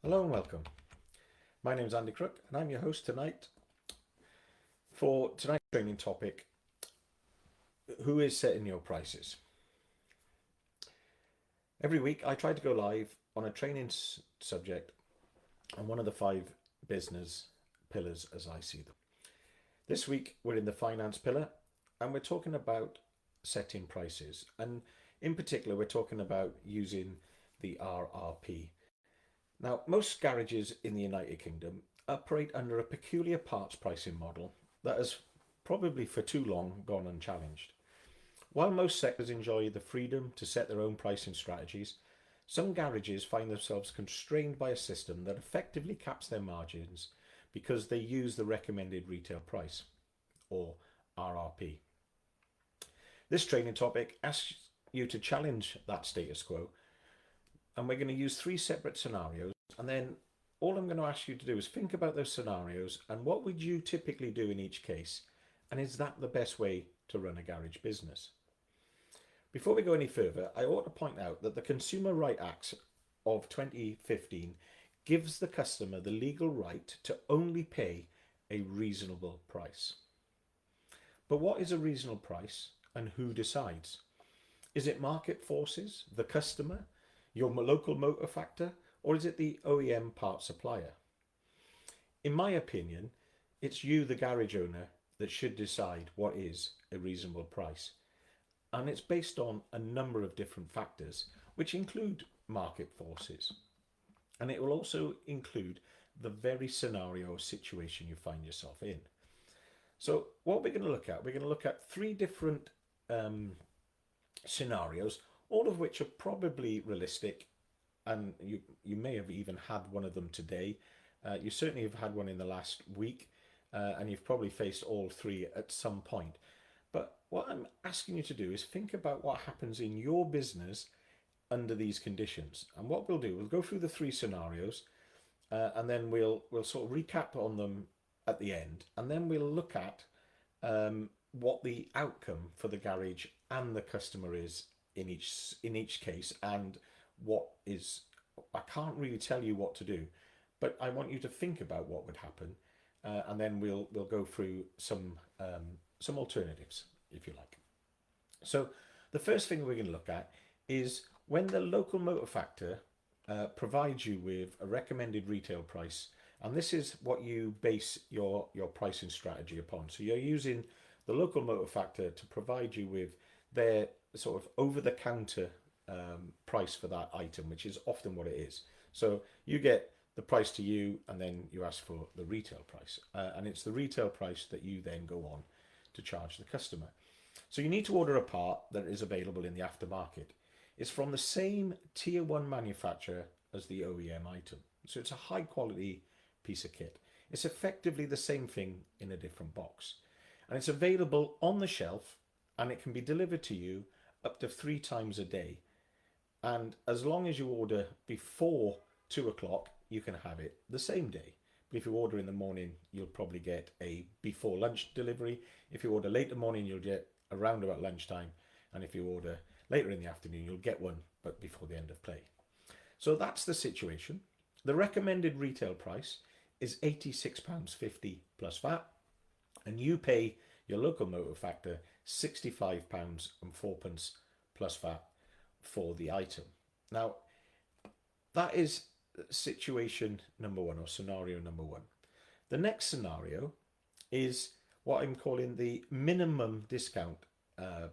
Hello and welcome. My name is Andy Crook and I'm your host tonight for tonight's training topic, who is setting your prices? Every week I try to go live on a training subject on one of the 5 business pillars as I see them. This week we're in the finance pillar and we're talking about setting prices, and in particular we're talking about using the RRP. Now, most garages in the United Kingdom operate under a peculiar parts pricing model that has probably for too long gone unchallenged. While most sectors enjoy the freedom to set their own pricing strategies, some garages find themselves constrained by a system that effectively caps their margins because they use the recommended retail price, or RRP. This training topic asks you to challenge that status quo, and we're going to use 3 separate scenarios, and then all I'm going to ask you to do is think about those scenarios and what would you typically do in each case, and is that the best way to run a garage business? Before we go any further, I ought to point out that the Consumer Right Act of 2015 gives the customer the legal right to only pay a reasonable price. But what is a reasonable price and who decides? Is it market forces, the customer, your local motor factor, or is it the OEM part supplier? In my opinion, it's you, the garage owner, that should decide what is a reasonable price. And it's based on a number of different factors, which include market forces. And it will also include the very scenario or situation you find yourself in. So what we're going to look at, we're going to look at 3 different scenarios, all of which are probably realistic, and you may have even had one of them today. You certainly have had one in the last week, and you've probably faced all 3 at some point. But what I'm asking you to do is think about what happens in your business under these conditions. And what we'll do, we'll go through the 3 scenarios, and then we'll sort of recap on them at the end, and then we'll look at what the outcome for the garage and the customer is in each case, and what is, I can't really tell you what to do, but I want you to think about what would happen, and then we'll go through some alternatives, if you like. So the first thing we're going to look at is when the local motor factor provides you with a recommended retail price, and this is what you base your pricing strategy upon. So you're using the local motor factor to provide you with their sort of over-the-counter price for that item, which is often what it is. So you get the price to you, and then you ask for the retail price, and it's the retail price that you then go on to charge the customer. So you need to order a part that is available in the aftermarket. It's from the same tier 1 manufacturer as the OEM item, so it's a high quality piece of kit. It's effectively the same thing in a different box, and it's available on the shelf, and it can be delivered to you up to 3 times a day. And as long as you order before 2 o'clock, you can have it the same day. But if you order in the morning, you'll probably get a before lunch delivery. If you order late in the morning, you'll get around about lunchtime. And if you order later in the afternoon, you'll get one, but before the end of play. So that's the situation. The recommended retail price is £86.50 plus VAT, and you pay your local motor factor £65.04 plus VAT for the item. Now, that is situation number 1, or scenario number 1. The next scenario is what I'm calling the minimum discount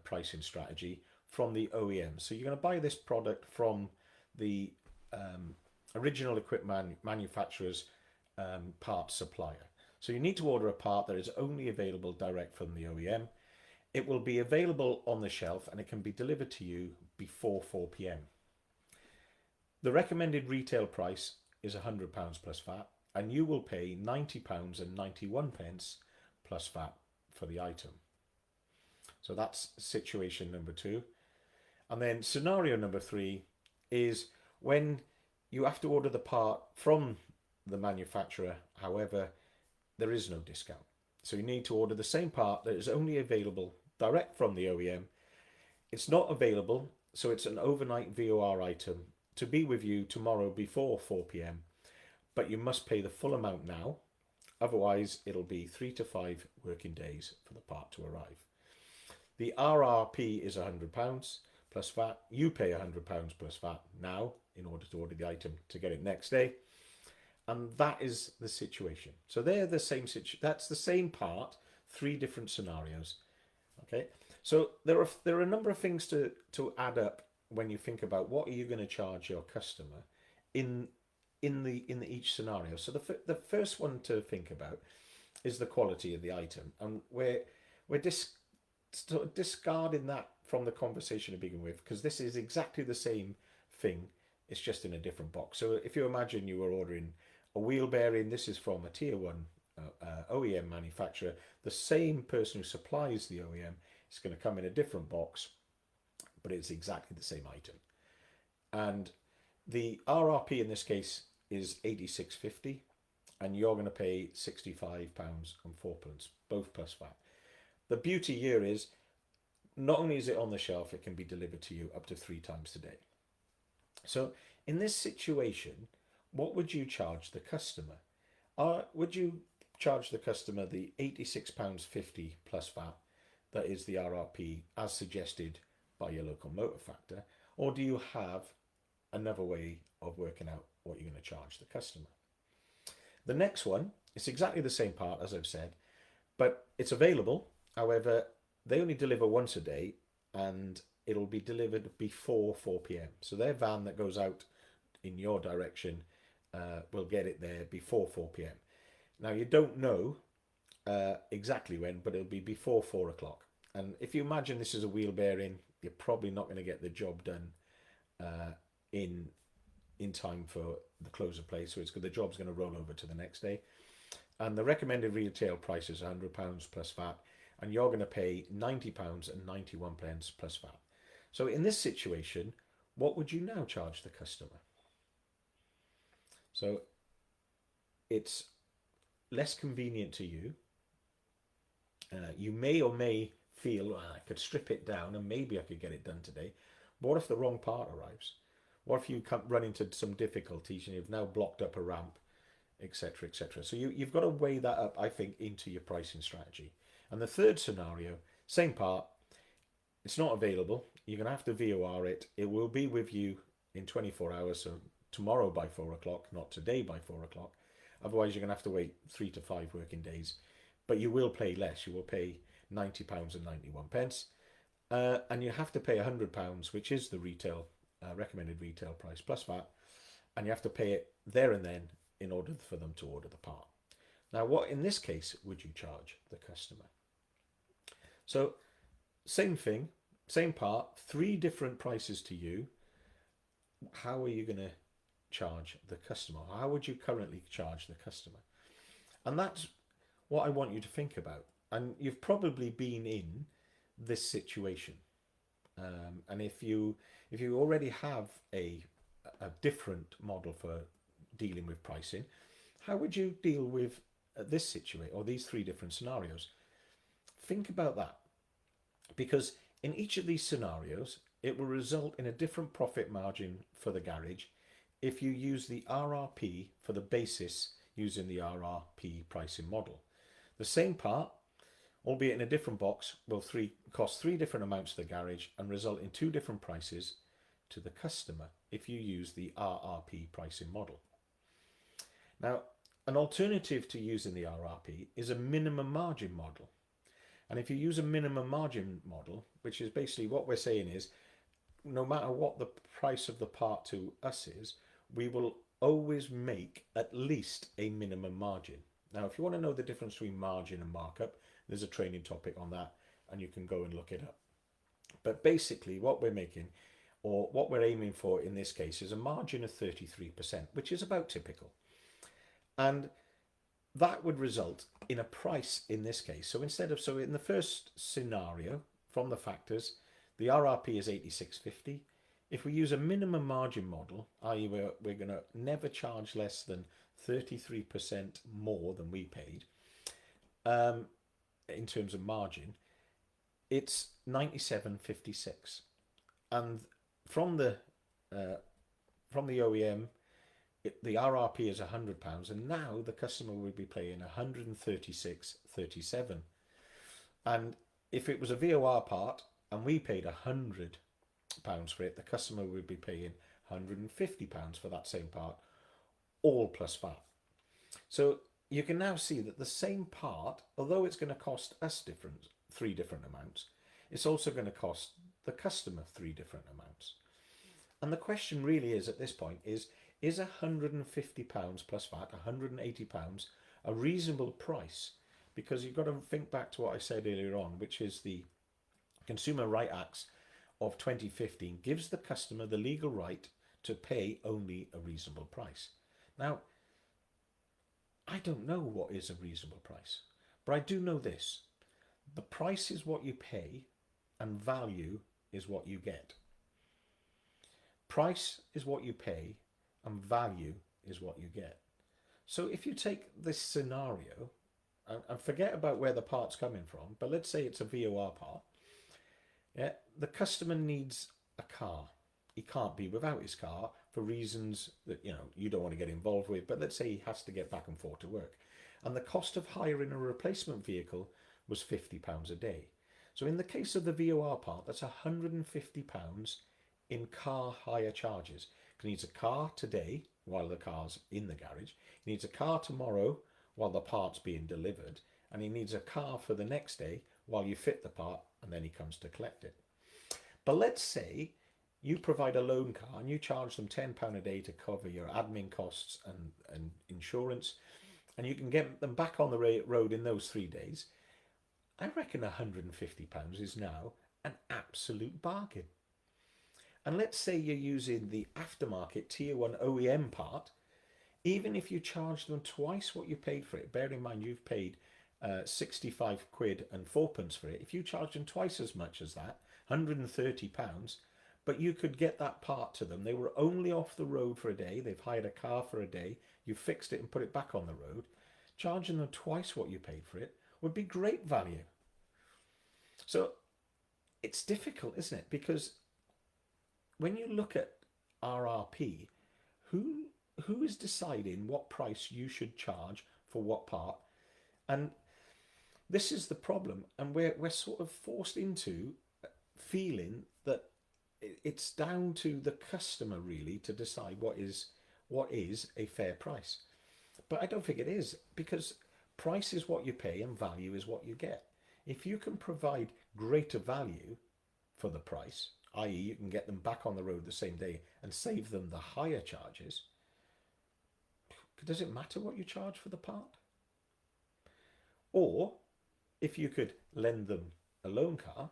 pricing strategy from the OEM. So you're going to buy this product from the original equipment manufacturer's parts supplier. So you need to order a part that is only available direct from the OEM. It will be available on the shelf, and it can be delivered to you before 4 p.m. The recommended retail price is £100 plus VAT, and you will pay £90.91 plus VAT for the item. So that's situation number 2. And then scenario number 3 is when you have to order the part from the manufacturer, however, there is no discount. So you need to order the same part that is only available direct from the OEM. It's not available, so it's an overnight VOR item to be with you tomorrow before 4 p.m. but you must pay the full amount now. Otherwise, it'll be 3 to 5 working days for the part to arrive. The RRP is £100 plus VAT. You pay £100 plus VAT now in order to order the item to get it next day. And that is the situation. So they're the same situation. That's the same part, 3 different scenarios. Okay. So there are a number of things to add up when you think about what are you going to charge your customer in each scenario. So the first one to think about is the quality of the item, and we're discarding that from the conversation to begin with, because this is exactly the same thing. It's just in a different box. So if you imagine you were ordering a wheel bearing, this is from a tier 1 OEM manufacturer. The same person who supplies the OEM is going to come in a different box, but it's exactly the same item. And the RRP in this case is £86.50, and you're going to pay £65.04, both plus VAT. The beauty here is not only is it on the shelf, it can be delivered to you up to 3 times a day. So in this situation, what would you charge the customer? Would you charge the customer the £86.50 plus VAT, that is the RRP as suggested by your local motor factor, or do you have another way of working out what you're going to charge the customer? The next one, it's exactly the same part as I've said, but it's available. However, they only deliver once a day, and it'll be delivered before 4 p.m. So their van that goes out in your direction will get it there before 4 p.m. Now, you don't know exactly when, but it'll be before 4 o'clock. And if you imagine this is a wheel bearing, you're probably not going to get the job done in time for the close of play. So the job's going to roll over to the next day. And the recommended retail price is £100 plus VAT, and you're going to pay £90.91 plus VAT. So in this situation, what would you now charge the customer? So it's less convenient to you. You may or may feel, I could strip it down and maybe I could get it done today. But what if the wrong part arrives? What if you run into some difficulties and you've now blocked up a ramp, etc., etc.? So you've got to weigh that up, I think, into your pricing strategy. And the third scenario, same part, it's not available. You're going to have to VOR it. It will be with you in 24 hours, so tomorrow by 4 o'clock, not today by 4 o'clock. Otherwise, you're going to have to wait 3 to 5 working days. But you will pay less. You will pay £90.91. And you have to pay £100, which is the retail recommended retail price plus VAT. And you have to pay it there and then in order for them to order the part. Now, what in this case would you charge the customer? So, same thing, same part, 3 different prices to you. How are you going to charge the customer? How would you currently charge the customer? And that's what I want you to think about. And you've probably been in this situation. And if you already have a different model for dealing with pricing, how would you deal with this situation or these 3 different scenarios? Think about that, because in each of these scenarios, it will result in a different profit margin for the garage if you use the RRP for the basis using the RRP pricing model. The same part, albeit in a different box, will cost 3 different amounts to the garage and result in 2 different prices to the customer if you use the RRP pricing model. Now, an alternative to using the RRP is a minimum margin model. And if you use a minimum margin model, which is basically what we're saying is, no matter what the price of the part to us is, we will always make at least a minimum margin. Now, if you want to know the difference between margin and markup, there's a training topic on that, and you can go and look it up. But basically, what we're making, or what we're aiming for in this case, is a margin of 33%, which is about typical. And that would result in a price in this case. So in the first scenario, from the factors, the RRP is £86.50. If we use a minimum margin model, i.e. we're going to never charge less than 33% more than we paid, in terms of margin, it's £97.56. And from the OEM, the RRP is £100, and now the customer would be paying 136.37. And if it was a VOR part and we paid £100 for it, the customer would be paying £150 for that same part, all plus VAT. So you can now see that the same part, although it's going to cost us three different amounts, it's also going to cost the customer three different amounts. And the question really is at this point is £150 plus VAT, £180, a reasonable price? Because you've got to think back to what I said earlier on, which is the Consumer Rights Act of 2015 gives the customer the legal right to pay only a reasonable price. Now, I don't know what is a reasonable price, but I do know this. The price is what you pay and value is what you get. Price is what you pay and value is what you get. So if you take this scenario and forget about where the part's coming from, but let's say it's a VOR part, yeah, the customer needs a car. He can't be without his car for reasons that you don't want to get involved with, but let's say he has to get back and forth to work. And the cost of hiring a replacement vehicle was £50 a day. So in the case of the VOR part, that's £150 in car hire charges. He needs a car today while the car's in the garage. He needs a car tomorrow while the part's being delivered. And he needs a car for the next day while you fit the part and then he comes to collect it. But let's say you provide a loan car and you charge them £10 a day to cover your admin costs and insurance, and you can get them back on the road in those 3 days. I reckon £150 is now an absolute bargain. And let's say you're using the aftermarket tier 1 OEM part, even if you charge them twice what you paid for it, bear in mind you've paid 65 quid and 4p for it. If you charge them twice as much as that, £130, but you could get that part to them. They were only off the road for a day. They've hired a car for a day. You fixed it and put it back on the road. Charging them twice what you paid for it would be great value. So it's difficult, isn't it? Because when you look at RRP, who is deciding what price you should charge for what part? And this is the problem. And we're sort of forced into feeling that it's down to the customer really to decide what is a fair price. But I don't think it is, because price is what you pay and value is what you get. If you can provide greater value for the price, i.e. you can get them back on the road the same day and save them the higher charges, does it matter what you charge for the part? Or if you could lend them a loan car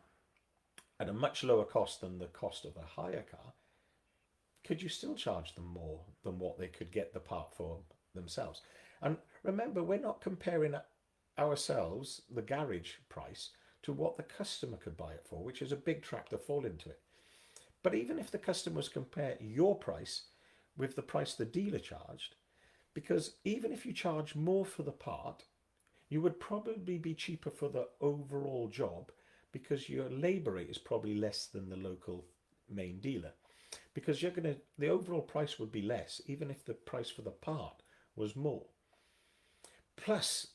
at a much lower cost than the cost of a hire car, could you still charge them more than what they could get the part for themselves? And remember, we're not comparing ourselves, the garage price, to what the customer could buy it for, which is a big trap to fall into it. But even if the customers compare your price with the price the dealer charged, because even if you charge more for the part, you would probably be cheaper for the overall job because your labour rate is probably less than the local main dealer. Because the overall price would be less, even if the price for the part was more. Plus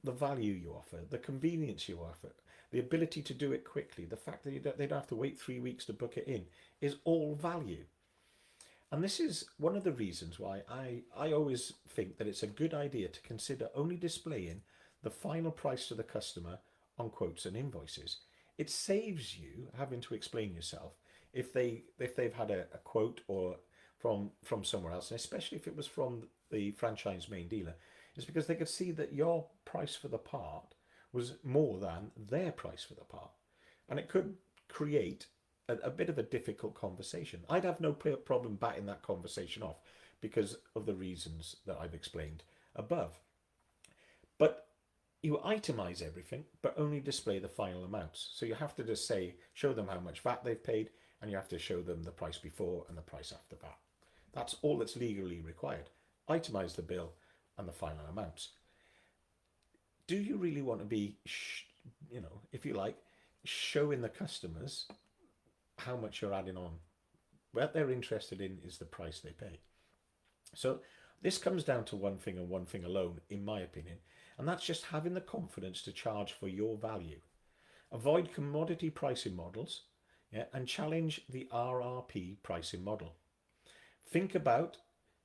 the value you offer, the convenience you offer, the ability to do it quickly, the fact that they don't have to wait 3 weeks to book it in, is all value. And this is one of the reasons why I always think that it's a good idea to consider only displaying the final price to the customer on quotes and invoices. It saves you having to explain yourself if they've had a quote or from somewhere else, and especially if it was from the franchise main dealer. It's because they could see that your price for the part was more than their price for the part. And it could create a bit of a difficult conversation. I'd have no problem batting that conversation off because of the reasons that I've explained above. But you itemize everything, but only display the final amounts. So you have to just show them how much VAT they've paid, and you have to show them the price before and the price after VAT. That's all that's legally required. Itemize the bill and the final amounts. Do you really want to be, if you like, showing the customers how much you're adding on? What they're interested in is the price they pay. So This comes down to one thing and one thing alone, in my opinion, and that's just having the confidence to charge for your value. Avoid commodity pricing models, yeah, and challenge the RRP pricing model. Think about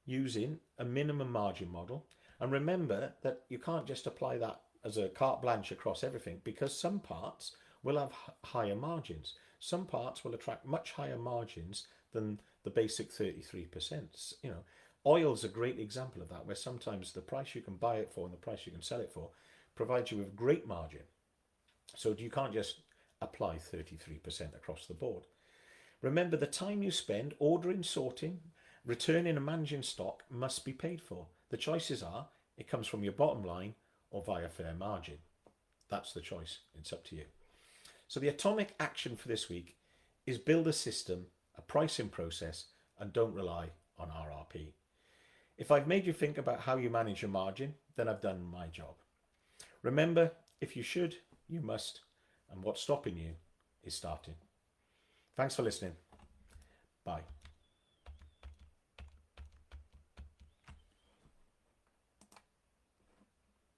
using a minimum margin model, and remember that you can't just apply that as a carte blanche across everything, because some parts will have higher margins. Some parts will attract much higher margins than the basic 33%. You know, oil's a great example of that, where sometimes the price you can buy it for and the price you can sell it for provides you with great margin. So you can't just apply 33% across the board. Remember, the time you spend ordering, sorting, returning and managing stock must be paid for. The choices are, it comes from your bottom line or via fair margin. That's the choice. It's up to you. So the atomic action for this week is build a system, a pricing process, and don't rely on RRP. If I've made you think about how you manage your margin, then I've done my job. Remember, if you should, you must, and what's stopping you is starting. Thanks for listening. Bye.